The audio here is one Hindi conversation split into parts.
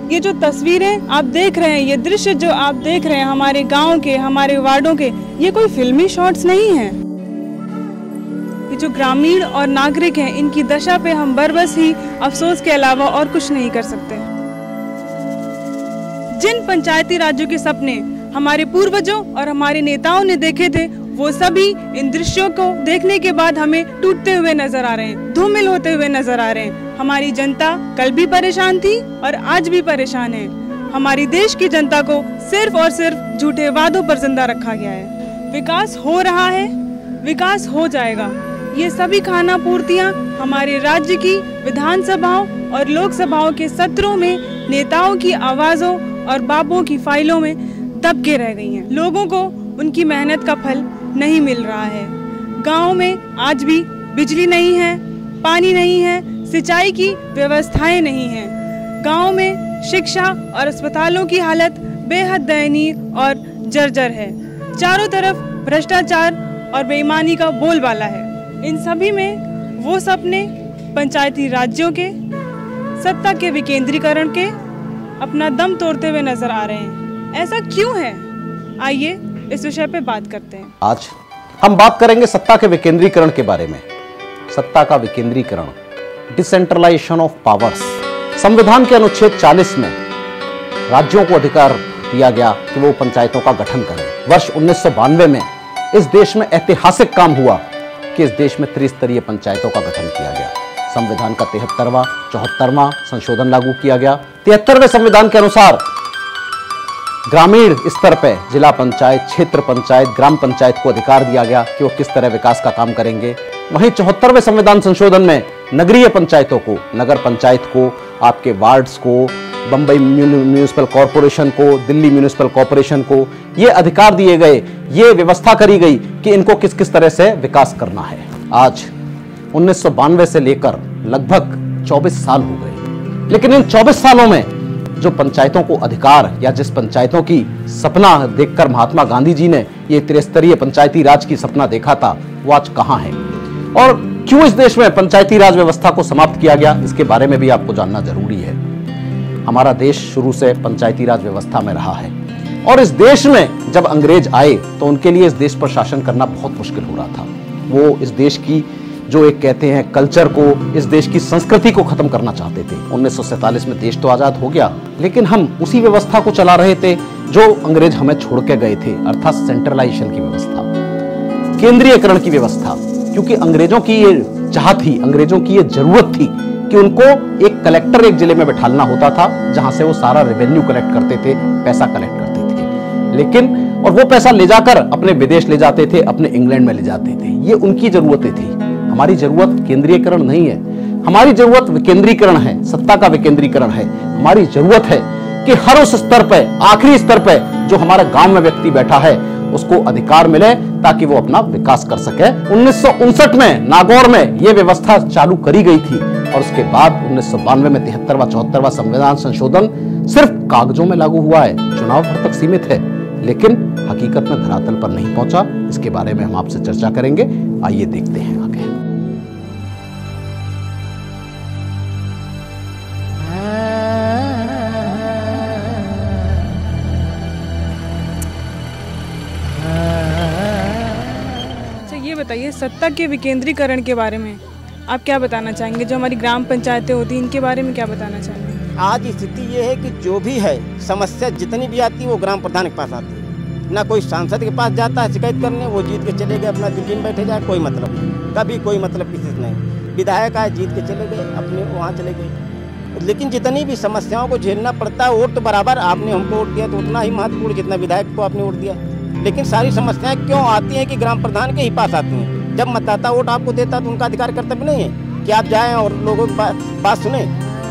ये जो तस्वीरें आप देख रहे हैं, ये दृश्य जो आप देख रहे हैं हमारे गांव के, हमारे वार्डों के, ये कोई फिल्मी शॉट्स नहीं हैं। ये जो ग्रामीण और नागरिक हैं, इनकी दशा पे हम बरबस ही अफसोस के अलावा और कुछ नहीं कर सकते। जिन पंचायती राज्यों के सपने हमारे पूर्वजों और हमारे नेताओं ने देखे थे, वो सभी इन दृश्यों को देखने के बाद हमें टूटते हुए नजर आ रहे हैं, धूमिल होते हुए नजर आ रहे हैं। हमारी जनता कल भी परेशान थी और आज भी परेशान है। हमारी देश की जनता को सिर्फ और सिर्फ झूठे वादों पर जिंदा रखा गया है। विकास हो रहा है, विकास हो जाएगा, ये सभी खाना पूर्तियां हमारे राज्य की विधानसभाओं और लोकसभाओं के सत्रों में नेताओं की आवाजों और बाबुओं की फाइलों में दब के रह गई हैं। लोगों को उनकी मेहनत का फल नहीं मिल रहा है। गांव में आज भी बिजली नहीं है, पानी नहीं है, सिंचाई की व्यवस्थाएं नहीं हैं। गांव में शिक्षा और अस्पतालों की हालत बेहद दयनीय और जर्जर है। चारों तरफ भ्रष्टाचार और बेईमानी का बोलबाला है। इन सभी में वो सपने पंचायती राज्यों के सत्ता के विकेंद्रीकरण के अपना दम तोड़ते हुए नजर आ रहे हैं। ऐसा क्यों है? आइए इस विषय पे बात करते हैं। आज हम बात करेंगे सत्ता के विकेंद्रीकरण के बारे में। सत्ता का विकेंद्रीकरण, डिसेंट्रलाइजेशन ऑफ पावर्स। संविधान के अनुच्छेद 40 में राज्यों को अधिकार दिया गया कि वो पंचायतों का गठन करें। वर्ष 1992 में इस देश में ऐतिहासिक काम हुआ कि इस देश में त्रिस्तरीय पंचायतों का गठन किया गया। संविधान का 73वां 74वां संशोधन लागू किया गया। 73वें संविधान के अनुसार ग्रामीण स्तर पर जिला पंचायत, क्षेत्र पंचायत, ग्राम पंचायत को अधिकार दिया गया कि वो किस तरह विकास का काम करेंगे। वहीं 74वें संविधान संशोधन में नगरीय पंचायतों को, नगर पंचायत को, आपके वार्ड्स को, बम्बई म्यूनिसिपल कॉरपोरेशन को, दिल्ली म्यूनिसिपल कॉरपोरेशन को ये अधिकार दिए गए, ये व्यवस्था करी गई कि इनको किस किस तरह से विकास करना है। आज 1992 से लेकर लगभग 24 साल हो गए, लेकिन इन 24 सालों में जो पंचायतों को अधिकार या जिस पंचायतों की सपना देखकर महात्मा गांधी जी ने ये त्रिस्तरीय पंचायती राज की सपना देखा था, वो आज कहां है और क्यों इस देश में पंचायती राज व्यवस्था को समाप्त किया गया, इसके बारे में भी आपको जानना जरूरी है। हमारा देश शुरू से पंचायती राज व्यवस्था में रहा है और इस देश में जब अंग्रेज आए तो उनके लिए इस देश पर शासन करना बहुत मुश्किल हो रहा था। वो इस देश की जो एक कहते हैं कल्चर को, इस देश की संस्कृति को खत्म करना चाहते थे। 1947 में देश तो आजाद हो गया, लेकिन हम उसी व्यवस्था को चला रहे थे जो अंग्रेज हमें छोड़ के गए थे, अर्थात सेंट्रलाइजेशन की व्यवस्था, केंद्रीयकरण की व्यवस्था। क्योंकि अंग्रेजों की ये चाह थी, अंग्रेजों की ये जरूरत थी कि उनको एक कलेक्टर एक जिले में बैठालना होता था जहां से वो सारा रेवेन्यू कलेक्ट करते थे, पैसा कलेक्ट करते थे। लेकिन और वो पैसा ले जाकर अपने विदेश ले जाते थे, अपने इंग्लैंड में ले जाते थे। ये उनकी जरूरतें थी। हमारी जरूरत केंद्रीयकरण नहीं है, हमारी जरूरत विकेंद्रीकरण है, सत्ता का विकेंद्रीकरण है। हमारी जरूरत है कि हर उस स्तर पर, आखिरी स्तर पर जो हमारे गांव में व्यक्ति बैठा है उसको अधिकार मिले ताकि वो अपना विकास कर सके। 1959 में नागौर में यह व्यवस्था चालू करी गई थी और उसके बाद 1992 में 73वां 74वां संविधान संशोधन सिर्फ कागजों में लागू हुआ है, चुनाव भर तक सीमित है, लेकिन हकीकत में धरातल पर नहीं पहुंचा। इसके बारे में हम आपसे चर्चा करेंगे, आइए देखते हैं आगे। बताइए, सत्ता के विकेंद्रीकरण के बारे में आप क्या बताना चाहेंगे? जो हमारी ग्राम पंचायतें होती हैं इनके बारे में क्या बताना चाहेंगे? आज स्थिति ये है कि जो भी है समस्या जितनी भी आती है वो ग्राम प्रधान के पास आती है। ना कोई सांसद के पास जाता है शिकायत करने, वो जीत के चले गए अपना दिल्ली में बैठे जाए, कोई मतलब नहीं, कभी कोई मतलब किसी से नहीं। विधायक आए, जीत के चले गए, अपने वहाँ चले गए। लेकिन जितनी भी समस्याओं को झेलना पड़ता है, वोट तो बराबर आपने हमको वोट दिया तो उतना ही महत्वपूर्ण जितना विधायक को आपने वोट दिया। लेकिन सारी समस्याएं क्यों आती हैं कि ग्राम प्रधान के ही पास आती हैं। जब मतदाता वोट आपको देता तो उनका अधिकार कर्तव्य नहीं है कि आप जाएं और लोगों की बात सुने।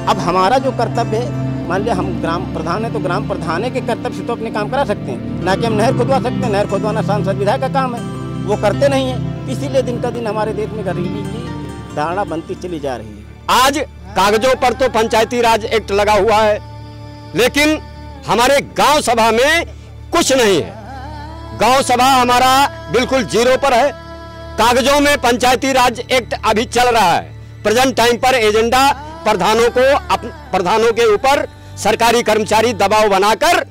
अब हमारा जो कर्तव्य है, मान लिया हम ग्राम प्रधान है तो ग्राम प्रधान के कर्तव्य से तो अपने काम करा सकते हैं, ना कि हम नहर खुदवा सकते हैं। नहर खुदवाना सांसद विधायक का काम है, वो करते नहीं है। इसीलिए दिन का दिन हमारे देश में गरीबी की धारणा बनती चली जा रही है। आज कागजों पर तो पंचायती राज एक्ट लगा हुआ है, लेकिन हमारे गांव सभा में कुछ नहीं है। गांव सभा हमारा बिल्कुल जीरो पर है। कागजों में पंचायती राज एक्ट अभी चल रहा है। प्रेजेंट टाइम पर एजेंडा प्रधानों के ऊपर सरकारी कर्मचारी दबाव बनाकर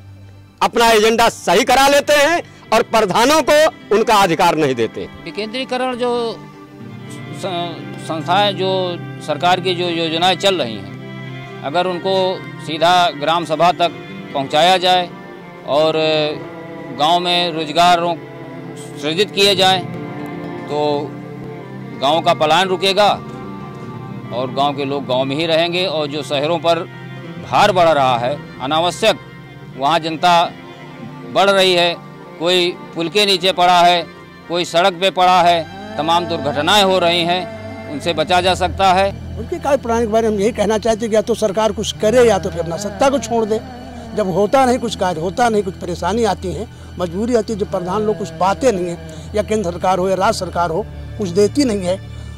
अपना एजेंडा सही करा लेते हैं और प्रधानों को उनका अधिकार नहीं देते। विकेंद्रीकरण जो संस्थाएं, जो सरकार की जो योजनाएं चल रही हैं, अगर उनको सीधा ग्राम सभा तक पहुंचाया जाए और गांव में रोजगार सृजित किए जाएं तो गांव का पलायन रुकेगा और गांव के लोग गांव में ही रहेंगे। और जो शहरों पर भार बढ़ रहा है अनावश्यक, वहाँ जनता बढ़ रही है, कोई पुल के नीचे पड़ा है, कोई सड़क पे पड़ा है, तमाम दुर्घटनाएं हो रही हैं, उनसे बचा जा सकता है। उनके कार्य प्रणाली के बारे में हम यही कहना चाहते हैं कि या तो सरकार कुछ करे या तो फिर अपना सत्ता को छोड़ दे। जब होता नहीं, कुछ कार्य होता नहीं, कुछ परेशानी आती है, मजबूरी आती है, जब प्रधान लोग कुछ पाते नहीं हैं या केंद्र सरकार हो या राज्य सरकार हो कुछ देती नहीं है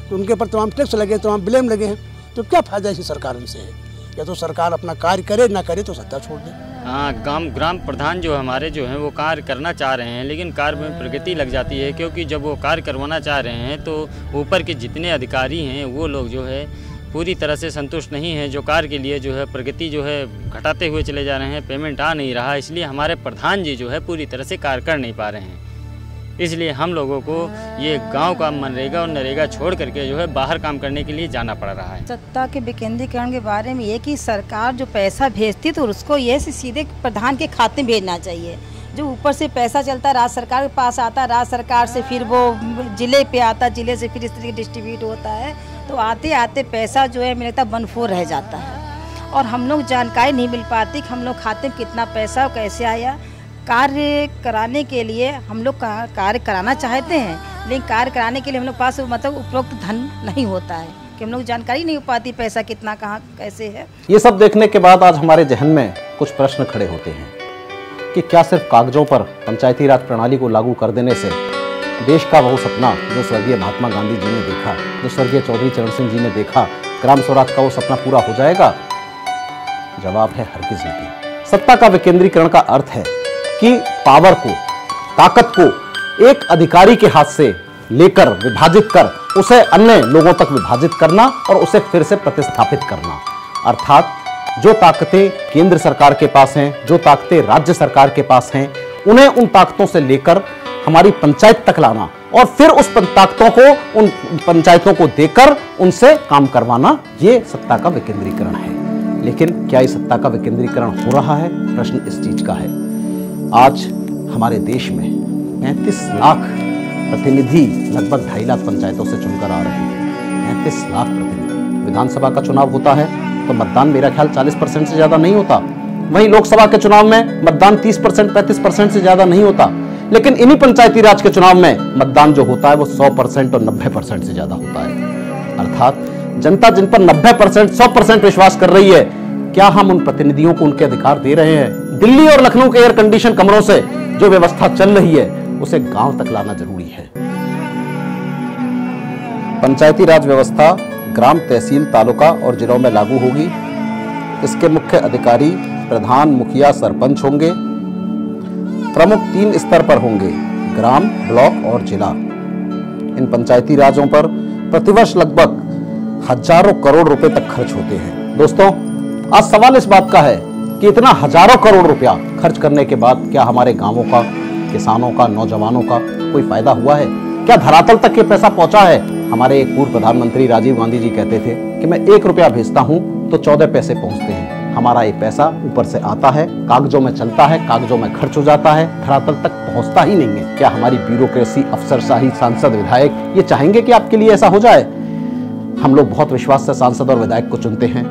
तो उनके ऊपर तमाम टैक्स लगे, तमाम ब्लेम लगे हैं, तो क्या फायदा इसी सरकार उनसे है। या तो सरकार अपना कार्य करे, ना करे तो सत्ता छोड़ दे। हाँ, ग्राम प्रधान जो हमारे जो हैं वो कार्य करना चाह रहे हैं, लेकिन कार्य में प्रगति लग जाती है, क्योंकि जब वो कार्य करवाना चाह रहे हैं तो ऊपर के जितने अधिकारी हैं वो लोग जो है पूरी तरह से संतुष्ट नहीं हैं। जो कार्य के लिए जो है प्रगति जो है घटाते हुए चले जा रहे हैं, पेमेंट आ नहीं रहा, इसलिए हमारे प्रधान जी जो है पूरी तरह से कार्य कर नहीं पा रहे हैं। इसलिए हम लोगों को ये गांव का मनरेगा और नरेगा छोड़ करके जो है बाहर काम करने के लिए जाना पड़ रहा है। सत्ता के विकेंद्रीकरण के बारे में ये कि सरकार जो पैसा भेजती तो उसको ये सीधे प्रधान के खाते में भेजना चाहिए। जो ऊपर से पैसा चलता राज्य सरकार के पास आता, राज्य सरकार से फिर वो जिले पे आता, जिले से फिर इस तरीके डिस्ट्रीब्यूट होता है, तो आते आते पैसा जो है मेरे तक बनफोर रह जाता है और हम लोग जानकारी नहीं मिल पाती कि हम लोग खाते में कितना पैसा और कैसे आया। कार्य कराने के लिए हम लोग कार्य कराना चाहते हैं, लेकिन कार्य कराने के लिए हम लोग पास मतलब उपरोक्त धन नहीं होता है कि हम लोग जानकारी नहीं हो पाती पैसा कितना कहाँ कैसे है। ये सब देखने के बाद आज हमारे जहन में कुछ प्रश्न खड़े होते हैं कि क्या सिर्फ कागजों पर पंचायती राज प्रणाली को लागू कर देने से देश का वो सपना जो स्वर्गीय महात्मा गांधी जी ने देखा, जो स्वर्गीय चौधरी चरण सिंह जी ने देखा, ग्राम स्वराज का वो सपना पूरा हो जाएगा? जवाब है हरगिज नहीं। सत्ता का विकेंद्रीकरण का अर्थ है कि पावर को, ताकत को एक अधिकारी के हाथ से लेकर विभाजित कर उसे अन्य लोगों तक विभाजित करना और उसे फिर से प्रतिस्थापित करना। अर्थात जो ताकतें केंद्र सरकार के पास हैं, जो ताकतें राज्य सरकार के पास हैं, उन्हें उन ताकतों से लेकर हमारी पंचायत तक लाना और फिर उस ताकतों को उन पंचायतों को देकर उनसे काम करवाना, ये सत्ता का विकेंद्रीकरण है। लेकिन क्या इस सत्ता का विकेंद्रीकरण हो रहा है? प्रश्न इस चीज का है। आज हमारे देश में 35 लाख प्रतिनिधि लगभग 2.5 लाख पंचायतों से चुनकर आ रहे हैं। 35 लाख प्रतिनिधि। विधानसभा का चुनाव होता है तो मतदान मेरा ख्याल 40% से ज्यादा नहीं होता। वहीं लोकसभा के चुनाव में मतदान 30% 35% से ज्यादा नहीं होता। लेकिन इन्हीं पंचायती राज के चुनाव में मतदान जो होता है वो 100% और 90% से ज्यादा होता है। अर्थात जनता जिन पर 90% 100% विश्वास कर रही है, क्या हम उन प्रतिनिधियों को उनके अधिकार दे रहे हैं? दिल्ली और लखनऊ के एयर कंडीशन कमरों से जो व्यवस्था चल रही है उसे गांव तक लाना जरूरी है। पंचायती राज व्यवस्था ग्राम, तहसील, तालुका और जिलों में लागू होगी। इसके मुख्य अधिकारी प्रधान, मुखिया, सरपंच होंगे। प्रमुख 3 स्तर पर होंगे, ग्राम, ब्लॉक और जिला। इन पंचायती राजों पर प्रतिवर्ष लगभग हजारों करोड़ रुपए तक खर्च होते हैं। दोस्तों, आज सवाल इस बात का है कि इतना हजारों करोड़ रुपया खर्च करने के बाद क्या हमारे गांवों का, किसानों का, नौजवानों का कोई फायदा हुआ है? क्या धरातल तक ये पैसा पहुंचा है? हमारे एक पूर्व प्रधानमंत्री राजीव गांधी जी कहते थे कि मैं 1 रुपया भेजता हूं तो 14 पैसे पहुंचते हैं। हमारा ये पैसा ऊपर से आता है, कागजों में चलता है, कागजों में खर्च हो जाता है, धरातल तक पहुंचता ही नहीं है। क्या हमारी ब्यूरोक्रेसी, अफसरशाही, सांसद, विधायक ये चाहेंगे कि आपके लिए ऐसा हो जाए? हम लोग बहुत विश्वास से सांसद और विधायक को चुनते हैं।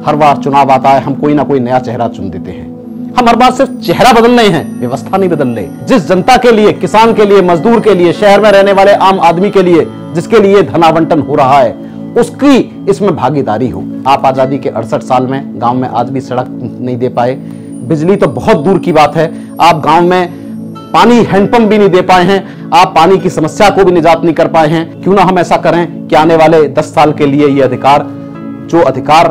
हर बार चुनाव आता है, हम कोई ना कोई नया चेहरा चुन देते हैं। हम हर बार सिर्फ चेहरा बदल रहे हैं, व्यवस्था नहीं बदल रहे। जिस जनता के लिए, किसान के लिए, मजदूर के लिए, शहर में रहने वाले आम आदमी के लिए, जिसके लिए धन आवंटन हो रहा है, उसकी इसमें भागीदारी हो। आप आजादी के 68 साल में गांव में आज भी सड़क नहीं दे पाए, बिजली तो बहुत दूर की बात है। आप गांव में पानी, हैंडपंप भी नहीं दे पाए हैं, आप पानी की समस्या को भी निजात नहीं कर पाए हैं। क्यों ना हम ऐसा करें कि आने वाले 10 साल के लिए ये अधिकार, जो अधिकार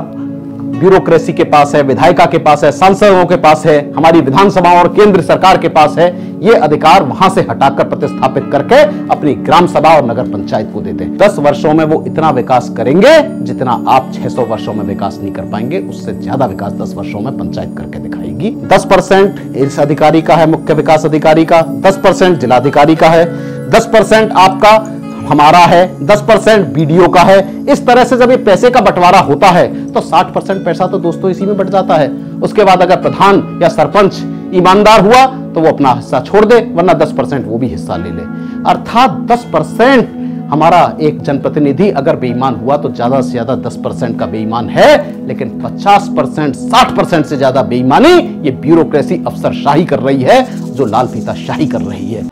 ब्यूरोक्रेसी के पास है, विधायिका के पास है, सांसदों के पास है, हमारी विधानसभा और केंद्र सरकार के पास है, ये अधिकार वहां से हटाकर प्रतिस्थापित करके अपनी ग्राम सभा और नगर पंचायत को देते हैं। 10 वर्षों में वो इतना विकास करेंगे जितना आप 600 वर्षों में विकास नहीं कर पाएंगे, उससे ज्यादा विकास 10 वर्षों में पंचायत करके दिखाएगी। 10% इस अधिकारी का है, मुख्य विकास अधिकारी का, 10% जिलाधिकारी का है, 10% आपका हमारा है, 10% बीडीओ का है। इस तरह से जब ये पैसे का बंटवारा होता है तो 60% पैसा तो दोस्तों इसी में बट जाता है। उसके बाद अगर प्रधान या सरपंच ईमानदार हुआ तो वो अपना हिस्सा छोड़ दे, वरना 10% वो भी हिस्सा ले ले। अर्थात 10% हमारा एक जनप्रतिनिधि अगर बेईमान हुआ तो ज्यादा से ज्यादा 10% का बेईमान है, लेकिन 50% 60% से ज्यादा बेईमानी ये ब्यूरोक्रेसी अफसरशाही कर रही है, जो लाल फीता शाही कर रही है।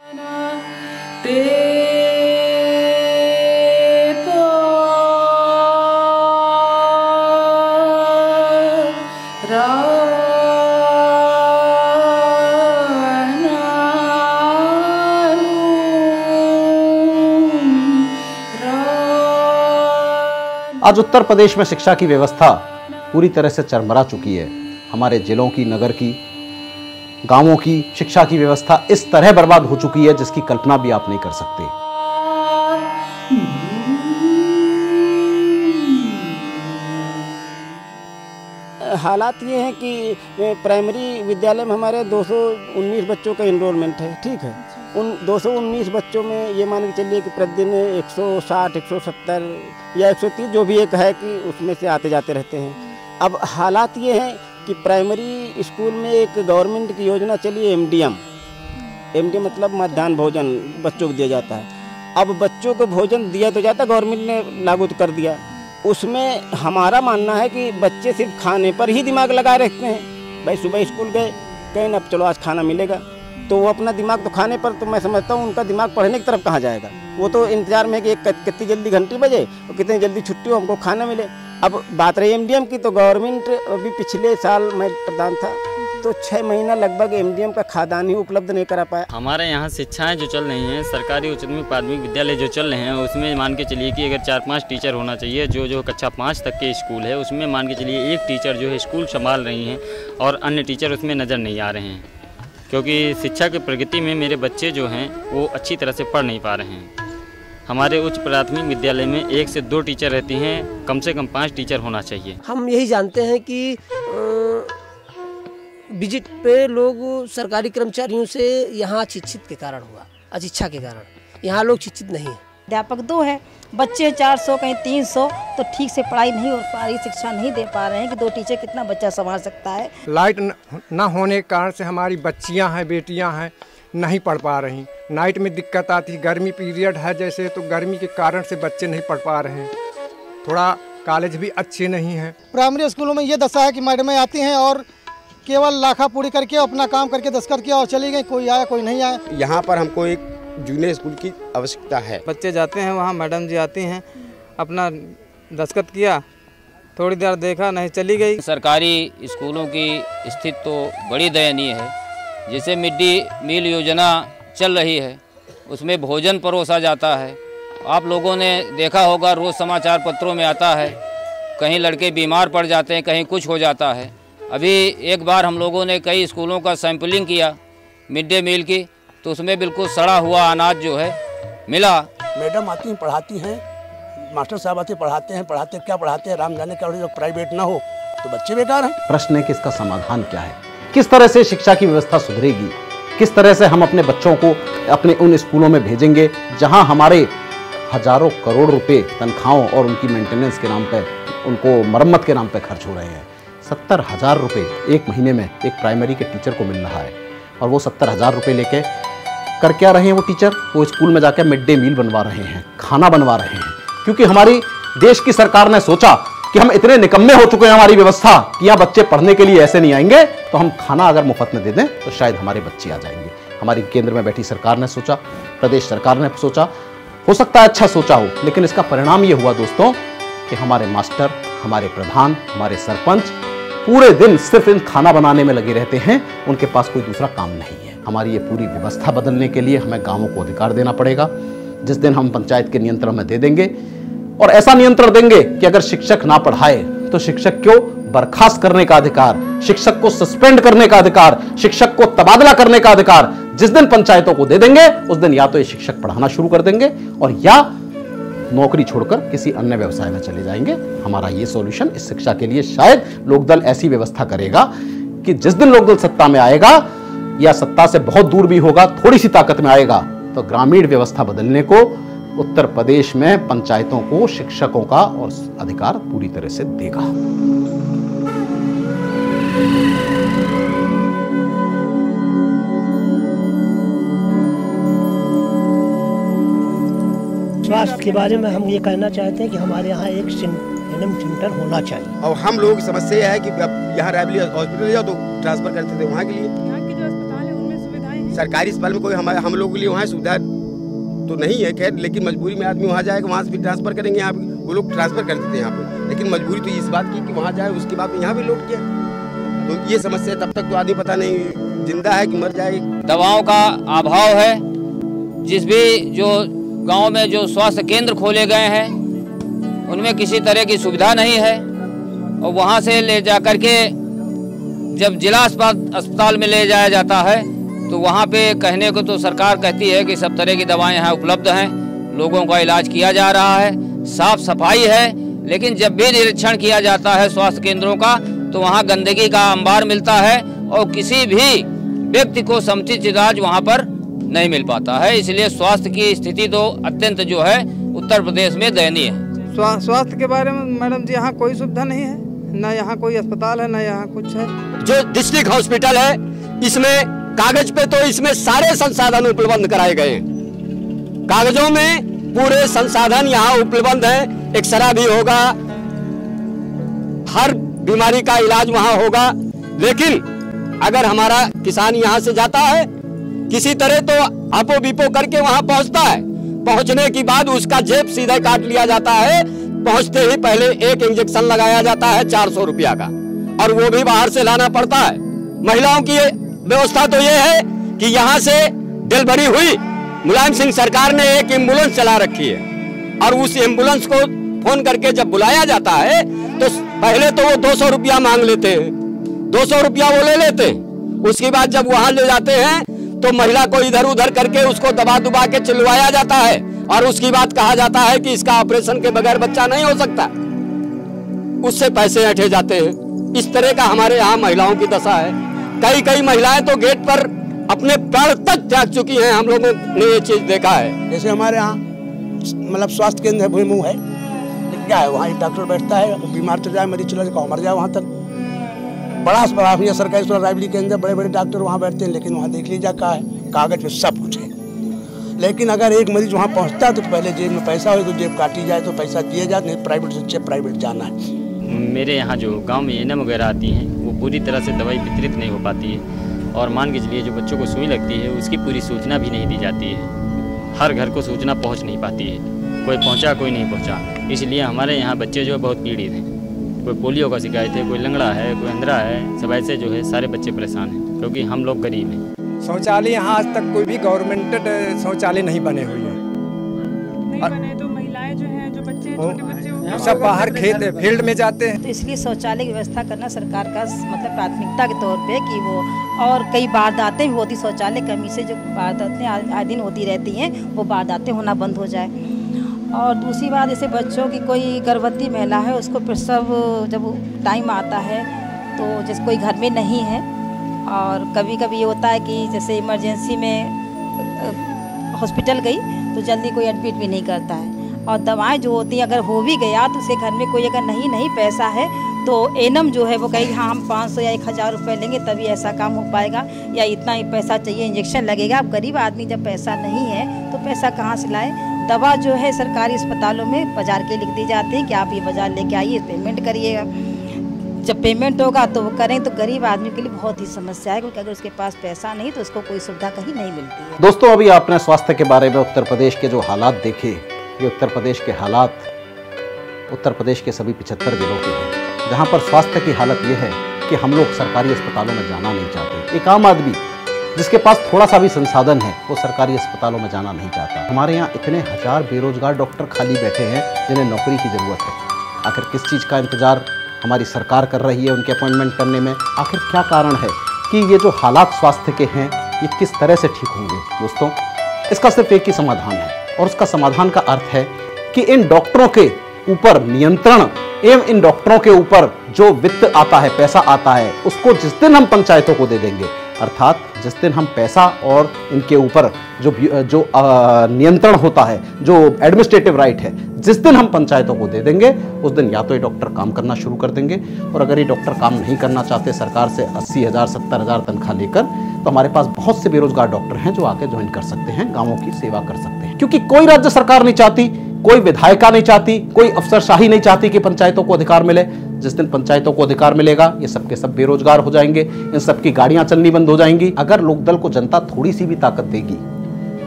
आज उत्तर प्रदेश में शिक्षा की व्यवस्था पूरी तरह से चरमरा चुकी है। हमारे जिलों की, नगर की, गांवों की शिक्षा की व्यवस्था इस तरह बर्बाद हो चुकी है जिसकी कल्पना भी आप नहीं कर सकते। हालात ये हैं कि प्राइमरी विद्यालय में हमारे 219 बच्चों का एनरोलमेंट है, ठीक है। उन 219 बच्चों में ये मान के चलिए कि प्रतिदिन 160, 170 या 130 जो भी एक है कि उसमें से आते जाते रहते हैं। अब हालात ये हैं कि प्राइमरी स्कूल में एक गवर्नमेंट की योजना चली है एमडीएम मतलब मध्याह्न भोजन बच्चों को दिया जाता है। अब बच्चों को भोजन दिया तो जाता, गवर्नमेंट ने लागू तो कर दिया। उसमें हमारा मानना है कि बच्चे सिर्फ खाने पर ही दिमाग लगाए रखते हैं। भाई सुबह स्कूल गए, कहें अब चलो आज खाना मिलेगा, तो वो अपना दिमाग तो खाने पर, तो मैं समझता हूँ उनका दिमाग पढ़ने की तरफ कहाँ जाएगा। वो तो इंतजार में है कि कितनी जल्दी घंटी बजे और कितनी जल्दी छुट्टी हो, हमको खाना मिले। अब बात रही एमडीएम की, तो गवर्नमेंट अभी पिछले साल मैं प्रधान था तो 6 महीना लगभग एमडीएम का खाद्यान्न ही उपलब्ध नहीं करा पाया। हमारे यहाँ शिक्षाएं जो चल रही हैं, सरकारी उच्च प्राथमिक विद्यालय जो चल रहे हैं, उसमें मान के चलिए कि अगर 4-5 टीचर होना चाहिए। जो कक्षा 5 तक के स्कूल है उसमें मान के चलिए एक टीचर जो है स्कूल संभाल रही हैं और अन्य टीचर उसमें नज़र नहीं आ रहे हैं, क्योंकि शिक्षा की प्रगति में मेरे बच्चे जो हैं वो अच्छी तरह से पढ़ नहीं पा रहे हैं। हमारे उच्च प्राथमिक विद्यालय में 1 से 2 टीचर रहती हैं, कम से कम 5 टीचर होना चाहिए। हम यही जानते हैं कि विजिट पे लोग सरकारी कर्मचारियों से यहाँ शिक्षित के कारण हुआ, अशिक्षा के कारण यहाँ लोग शिक्षित नहीं है। अध्यापक 2 है, बच्चे 400 कहीं 300, तो ठीक से पढ़ाई नहीं हो पा रही, शिक्षा नहीं दे पा रहे हैं कि 2 टीचर कितना बच्चा संभाल सकता है। लाइट न होने के कारण से हमारी बच्चियां हैं, बेटियां हैं, नहीं पढ़ पा रही। नाइट में दिक्कत आती, गर्मी पीरियड है जैसे, तो गर्मी के कारण से बच्चे नहीं पढ़ पा रहे हैं। थोड़ा कॉलेज भी अच्छे नहीं हैं। प्राइमरी स्कूलों में ये दशा है कि मैडमें आती हैं और केवल लाखा पूरी करके अपना काम करके दस्तखत किया और चली गई, कोई आया कोई नहीं आया। यहाँ पर हमको एक जूनियर स्कूल की आवश्यकता है। बच्चे जाते हैं वहाँ, मैडम जी आती हैं, अपना दस्तखत किया, थोड़ी देर देखा, नहीं चली गई। सरकारी स्कूलों की स्थिति तो बड़ी दयनीय है। जैसे मिड डे मील योजना चल रही है, उसमें भोजन परोसा जाता है। आप लोगों ने देखा होगा, रोज़ समाचार पत्रों में आता है, कहीं लड़के बीमार पड़ जाते हैं, कहीं कुछ हो जाता है। अभी एक बार हम लोगों ने कई स्कूलों का सैंपलिंग किया मिड डे मील की, तो उसमें बिल्कुल सड़ा हुआ अनाज जो है मिला। मैडम आती हैं, पढ़ाती हैं, मास्टर साहब आते पढ़ाते हैं, क्या पढ़ाते हैं राम जाने का। जब प्राइवेट ना हो तो बच्चे बेकार हैं। प्रश्न है कि इसका समाधान क्या है, किस तरह से शिक्षा की व्यवस्था सुधरेगी, किस तरह से हम अपने बच्चों को अपने उन स्कूलों में भेजेंगे जहां हमारे हजारों करोड़ रुपए तनख्वाहों और उनकी मेंटेनेंस के नाम पे, उनको मरम्मत के नाम पे खर्च हो रहे हैं। 70,000 रुपये एक महीने में एक प्राइमरी के टीचर को मिल रहा है, और वो 70,000 रुपये लेके कर क्या रहे हैं वो टीचर? वो स्कूल में जाकर मिड डे मील बनवा रहे हैं, खाना बनवा रहे हैं। क्योंकि हमारी देश की सरकार ने सोचा कि हम इतने निकम्मे हो चुके हैं हमारी व्यवस्था कि यहाँ बच्चे पढ़ने के लिए ऐसे नहीं आएंगे, तो हम खाना अगर मुफ्त में दे दें तो शायद हमारे बच्चे आ जाएंगे। हमारी केंद्र में बैठी सरकार ने सोचा, प्रदेश सरकार ने सोचा, हो सकता है अच्छा सोचा हो, लेकिन इसका परिणाम ये हुआ दोस्तों कि हमारे मास्टर, हमारे प्रधान, हमारे सरपंच पूरे दिन सिर्फ इन खाना बनाने में लगे रहते हैं, उनके पास कोई दूसरा काम नहीं है। हमारी ये पूरी व्यवस्था बदलने के लिए हमें गांवों को अधिकार देना पड़ेगा। जिस दिन हम पंचायत के नियंत्रण में दे देंगे, और ऐसा नियंत्रण देंगे कि अगर शिक्षक ना पढ़ाए तो शिक्षक को बर्खास्त करने का अधिकार, शिक्षक को सस्पेंड करने का अधिकार, शिक्षक को तबादला करने का अधिकार जिस दिन पंचायतों को दे देंगे उस दिन या तो ये शिक्षक पढ़ाना शुरू कर देंगे और या नौकरी छोड़कर किसी अन्य व्यवसाय में चले जाएंगे। हमारा ये सॉल्यूशन इस शिक्षा के लिए शायद लोकदल ऐसी व्यवस्था करेगा कि जिस दिन लोकदल सत्ता में आएगा या सत्ता से बहुत दूर भी होगा, थोड़ी सी ताकत में आएगा, तो ग्रामीण व्यवस्था बदलने को उत्तर प्रदेश में पंचायतों को शिक्षकों का और अधिकार पूरी तरह से देगा। स्वास्थ्य के बारे में हम ये कहना चाहते हैं कि हमारे यहाँ एक एनएम सेंटर होना चाहिए। और हम लोगों की समस्या यह है कि अब यहाँ रायबरेली हॉस्पिटल जाओ तो ट्रांसफर करते थे वहाँ के लिए। यहाँ के जो अस्पताल है उनमें सुविधाएं हैं? सरकारी अस्पताल में कोई हम लोगों के लिए वहाँ सुविधा तो नहीं है खैर, लेकिन मजबूरी में आदमी वहाँ जाएगा, वहाँ से भी ट्रांसफर करेंगे। यहाँ वो लोग ट्रांसफर कर देते हैं यहाँ पे, लेकिन मजबूरी तो इस बात की कि वहाँ जाए उसके बाद यहाँ भी लौट गया। तो ये समस्या तब तक तो आदमी पता नहीं जिंदा है कि मर जाएगी। दवाओं का अभाव है। जिस भी जो गांव में जो स्वास्थ्य केंद्र खोले गए हैं उनमें किसी तरह की सुविधा नहीं है और वहां से ले जाकर के जब जिला अस्पताल में ले जाया जाता है तो वहां पे कहने को तो सरकार कहती है कि सब तरह की दवाएं यहाँ उपलब्ध हैं, लोगों का इलाज किया जा रहा है, साफ सफाई है, लेकिन जब भी निरीक्षण किया जाता है स्वास्थ्य केंद्रों का तो वहाँ गंदगी का अंबार मिलता है और किसी भी व्यक्ति को समुचित इलाज वहाँ पर नहीं मिल पाता है। इसलिए स्वास्थ्य की स्थिति तो अत्यंत जो है उत्तर प्रदेश में दयनीय है। स्वास्थ्य के बारे में मैडम जी यहाँ कोई सुविधा नहीं है, न यहाँ कोई अस्पताल है, न यहाँ कुछ है। जो डिस्ट्रिक्ट हॉस्पिटल है इसमें कागज पे तो इसमें सारे संसाधन उपलब्ध कराए गए हैं, कागजों में पूरे संसाधन यहाँ उपलब्ध है। एक्सरा भी होगा, हर बीमारी का इलाज वहाँ होगा, लेकिन अगर हमारा किसान यहाँ से जाता है किसी तरह तो आपो बीपो करके वहाँ पहुँचता है, पहुँचने के बाद उसका जेब सीधा काट लिया जाता है, पहुँचते ही पहले एक इंजेक्शन लगाया जाता है 400 रुपया का, और वो भी बाहर से लाना पड़ता है। महिलाओं की व्यवस्था तो ये है कि यहाँ से डिलीवरी हुई, मुलायम सिंह सरकार ने एक एम्बुलेंस चला रखी है और उस एम्बुलेंस को फोन करके जब बुलाया जाता है तो पहले तो वो 200 रुपया मांग लेते हैं, 200 रुपया वो ले लेते हैं। उसके बाद जब वहां ले जाते हैं तो महिला को इधर उधर करके उसको दबा दुबा के चिलवाया जाता है और उसकी बात कहा जाता है कि इसका ऑपरेशन के बगैर बच्चा नहीं हो सकता, उससे पैसे ऐंठे जाते हैं। इस तरह का हमारे यहाँ महिलाओं की दशा है। कई महिलाएं तो गेट पर अपने पैर तक त्याग चुकी हैं, हम लोगों ने ये चीज देखा है। जैसे हमारे यहाँ मतलब स्वास्थ्य केंद्र भूमि है, क्या है वहाँ एक डॉक्टर बैठता है, बीमार चल जाए, मरीज चला जाए, मर जाए, वहाँ तक बड़ा सरकारी रायबरेली के अंदर बड़े बड़े डॉक्टर वहाँ बैठते हैं, लेकिन वहाँ देख लीजिए क्या है, कागज पे सब कुछ है। लेकिन अगर एक मरीज वहाँ पहुँचता है तो पहले जेब में पैसा हो तो जेब काटी जाए तो पैसा दिया जाए, नहीं प्राइवेट से प्राइवेट जाना है। मेरे यहाँ जो गांव में एनएम वगैरह आती हैं वो पूरी तरह से दवाई वितरित नहीं हो पाती है और मान के चलिए जो बच्चों को सुई लगती है उसकी पूरी सूचना भी नहीं दी जाती है। हर घर को सूचना पहुँच नहीं पाती है, कोई पहुँचा कोई नहीं पहुँचा। इसलिए हमारे यहाँ बच्चे जो है बहुत पीड़ित हैं। कोई पोलियो का शिकायत है, कोई लंगड़ा है, कोई अंधरा है, सब ऐसे जो है सारे बच्चे परेशान हैं क्योंकि हम लोग गरीब हैं। शौचालय यहाँ आज तक कोई भी गवर्नमेंट शौचालय नहीं बने हुए हैं। नहीं बने तो महिलाएं जो हैं, जो बच्चे छोटे बच्चे सब बाहर खेत फील्ड में जाते हैं। तो इसलिए शौचालय की व्यवस्था करना सरकार का मतलब प्राथमिकता के तौर पे कि वो, और कई वारदातें भी होती शौचालय कमी से, जो वारदातें आए दिन होती रहती हैं वो वारदातें होना बंद हो जाए। और दूसरी बात, जैसे बच्चों की कोई गर्भवती महिला है उसको प्रसव जब टाइम आता है तो जैसे कोई घर में नहीं है और कभी कभी ये होता है कि जैसे इमरजेंसी में हॉस्पिटल गई तो जल्दी कोई एडमिट भी नहीं करता है, और दवाएं जो होती हैं अगर हो भी गया तो उसे घर में कोई अगर नहीं पैसा है तो एनएम जो है वो कहेगी हाँ हम 500 या 1000 रुपये लेंगे तभी ऐसा काम हो पाएगा, या इतना ही पैसा चाहिए, इंजेक्शन लगेगा। अब गरीब आदमी जब पैसा नहीं है तो पैसा कहाँ से लाए। दवा जो है सरकारी अस्पतालों में बाजार के लिख दी जाती है कि आप ये बाजार लेके आइए, पेमेंट करिएगा। जब पेमेंट होगा तो वो करें, तो गरीब आदमी के लिए बहुत ही समस्या है क्योंकि अगर उसके पास पैसा नहीं तो उसको कोई सुविधा कहीं नहीं मिलती है। दोस्तों, अभी आपने स्वास्थ्य के बारे में उत्तर प्रदेश के जो हालात देखे, ये उत्तर प्रदेश के हालात उत्तर प्रदेश के सभी 75 जिलों के हैं, जहाँ पर स्वास्थ्य की हालत ये है कि हम लोग सरकारी अस्पतालों में जाना नहीं चाहते। एक आम आदमी जिसके पास थोड़ा सा भी संसाधन है वो सरकारी अस्पतालों में जाना नहीं चाहता। हमारे यहाँ इतने हजार बेरोजगार डॉक्टर खाली बैठे हैं जिन्हें नौकरी की ज़रूरत है। आखिर किस चीज़ का इंतजार हमारी सरकार कर रही है उनके अपॉइंटमेंट करने में? आखिर क्या कारण है कि ये जो हालात स्वास्थ्य के हैं ये किस तरह से ठीक होंगे दोस्तों? इसका सिर्फ एक ही समाधान है, और उसका समाधान का अर्थ है कि इन डॉक्टरों के ऊपर नियंत्रण एवं इन डॉक्टरों के ऊपर जो वित्त आता है, पैसा आता है, उसको जिस दिन हम पंचायतों को दे देंगे, अर्थात जिस दिन हम पैसा और इनके ऊपर जो नियंत्रण होता है, जो एडमिनिस्ट्रेटिव राइट है, जिस दिन हम पंचायतों को दे देंगे, उस दिन या तो ये डॉक्टर काम करना शुरू कर देंगे, और अगर ये डॉक्टर काम नहीं करना चाहते सरकार से 80,000 70,000 तनख्वाह लेकर, तो हमारे पास बहुत से बेरोजगार डॉक्टर हैं जो आके ज्वाइन कर सकते हैं, गांवों की सेवा कर सकते हैं। क्योंकि कोई राज्य सरकार नहीं चाहती, कोई विधायिका नहीं चाहती, कोई अफसरशाही नहीं चाहती कि पंचायतों को अधिकार मिले। जिस दिन पंचायतों को अधिकार मिलेगा, ये सबके सब बेरोजगार हो जाएंगे, इन सबकी गाड़ियां चलनी बंद हो जाएंगी। अगर लोकदल को जनता थोड़ी सी भी ताकत देगी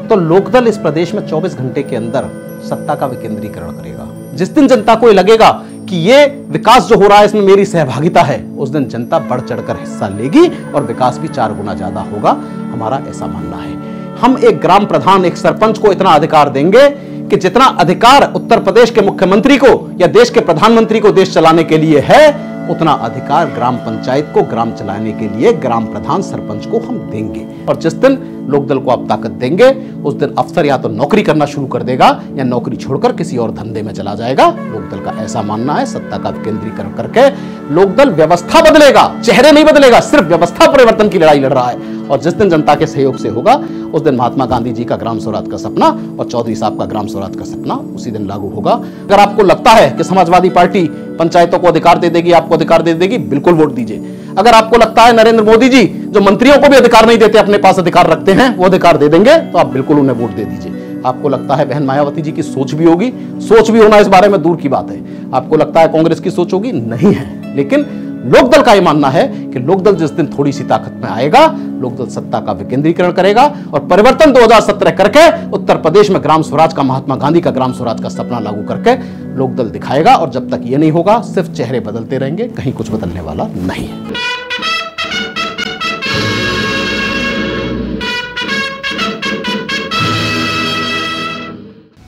तो लोकदल इस प्रदेश में 24 घंटे के अंदर सत्ता का विकेंद्रीकरण करेगा। जिस दिन जनता को लगेगा कि ये विकास जो हो रहा है इसमें मेरी सहभागिता है, उस दिन जनता बढ़ चढ़कर हिस्सा लेगी और विकास भी 4 गुना ज्यादा होगा। हमारा ऐसा मानना है। हम एक ग्राम प्रधान, एक सरपंच को इतना अधिकार देंगे कि जितना अधिकार उत्तर प्रदेश के मुख्यमंत्री को या देश के प्रधानमंत्री को देश चलाने के लिए है, उतना अधिकार ग्राम पंचायत को ग्राम चलाने के लिए ग्राम प्रधान सरपंच को हम देंगे। और जिस दिन लोकदल को आप ताकत देंगे, उस दिन अफसर या तो नौकरी करना शुरू कर देगा या नौकरी छोड़कर किसी और धंधे में चला जाएगा। लोकदल का ऐसा मानना है। सत्ता का विकेंद्रीकरण करके लोकदल व्यवस्था बदलेगा, चेहरे नहीं बदलेगा, सिर्फ व्यवस्था परिवर्तन की लड़ाई लड़ रहा है। और जिस दिन जनता के सहयोग से होगा, उस दिन महात्मा गांधी जी का ग्राम स्वराज का सपना और चौधरी साहब का ग्राम स्वराज का सपना उसी दिन लागू होगा। अगर आपको लगता है कि समाजवादी पार्टी पंचायतों को अधिकार दे देगी, आपको अधिकार दे देगी, बिल्कुल वोट दीजिए। अगर आपको लगता है नरेंद्र मोदी जी जो मंत्रियों को भी अधिकार नहीं देते, अपने पास अधिकार रखते हैं, वो अधिकार दे देंगे, तो आप बिल्कुल उन्हें वोट दे दीजिए। आपको लगता है बहन मायावती जी की सोच भी होगी, सोच भी होना इस बारे में दूर की बात है। आपको लगता है कांग्रेस की सोच होगी, नहीं है। लेकिन लोकदल का यह मानना है कि लोकदल जिस दिन थोड़ी सी ताकत में आएगा, लोकदल सत्ता का विकेंद्रीकरण करेगा और परिवर्तन 2017 करके उत्तर प्रदेश में ग्राम स्वराज का, महात्मा गांधी का ग्राम स्वराज का सपना लागू करके लोकदल दिखाएगा। और जब तक ये नहीं होगा, सिर्फ चेहरे बदलते रहेंगे, कहीं कुछ बदलने वाला नहीं है।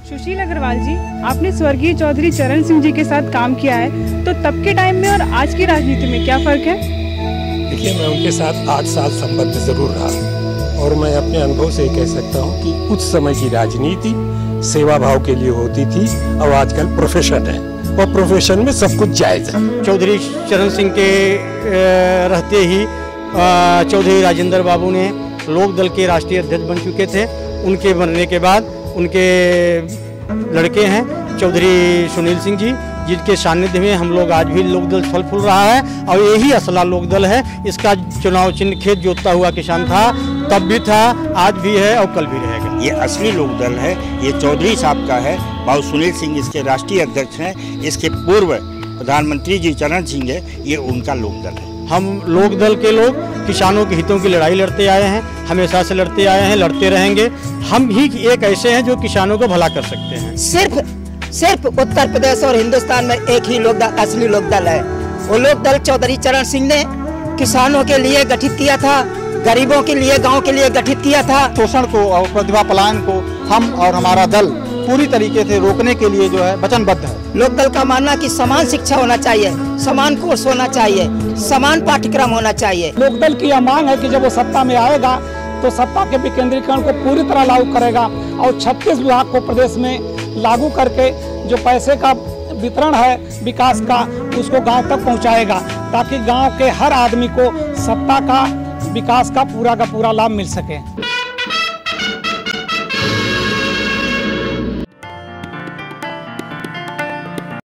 सुशील अग्रवाल जी, आपने स्वर्गीय चौधरी चरण सिंह जी के साथ काम किया है, तो तब के टाइम में और आज की राजनीति में क्या फर्क है? देखिए, मैं उनके साथ 8 साल संबद्ध जरूर रहा और मैं अपने अनुभव से कह सकता हूँ कि उस समय की राजनीति सेवा भाव के लिए होती थी और आजकल प्रोफेशन है और प्रोफेशन में सब कुछ जायज है। चौधरी चरण सिंह के रहते ही चौधरी राजेंद्र बाबू ने लोकदल के राष्ट्रीय अध्यक्ष बन चुके थे। उनके बनने के बाद उनके लड़के हैं चौधरी सुनील सिंह जी, जिनके सानिध्य में हम लोग आज भी लोकदल फल फूल रहा है और यही असला लोकदल है। इसका चुनाव चिन्ह खेत जोतता हुआ किसान था, तब भी था, आज भी है और कल भी रहेगा। ये असली लोकदल है, ये चौधरी साहब का है। बाबू सुनील सिंह इसके राष्ट्रीय अध्यक्ष हैं, इसके पूर्व प्रधानमंत्री जी चरण सिंह है, ये उनका लोकदल है। हम लोकदल के लोग किसानों के हितों की लड़ाई लड़ते आए हैं, हमेशा से लड़ते आए हैं, लड़ते रहेंगे। हम ही एक ऐसे हैं जो किसानों को भला कर सकते हैं। सिर्फ उत्तर प्रदेश और हिंदुस्तान में एक ही लोकदल असली लोकदल है। वो लोकदल चौधरी चरण सिंह ने किसानों के लिए गठित किया था, गरीबों के लिए, गांव के लिए गठित किया था। शोषण को और प्रतिभा पलायन को हम और हमारा दल पूरी तरीके से रोकने के लिए जो है वचनबद्ध है। लोकदल का मानना कि समान शिक्षा होना चाहिए, समान कोर्स होना चाहिए, समान पाठ्यक्रम होना चाहिए। लोकदल की यह मांग है कि जब वो सत्ता में आएगा तो सत्ता के विकेंद्रीकरण को पूरी तरह लागू करेगा और 36 विभाग को प्रदेश में लागू करके जो पैसे का वितरण है विकास का, उसको गांव तक पहुंचाएगा, ताकि गांव के हर आदमी को सत्ता का, विकास का पूरा लाभ मिल सके।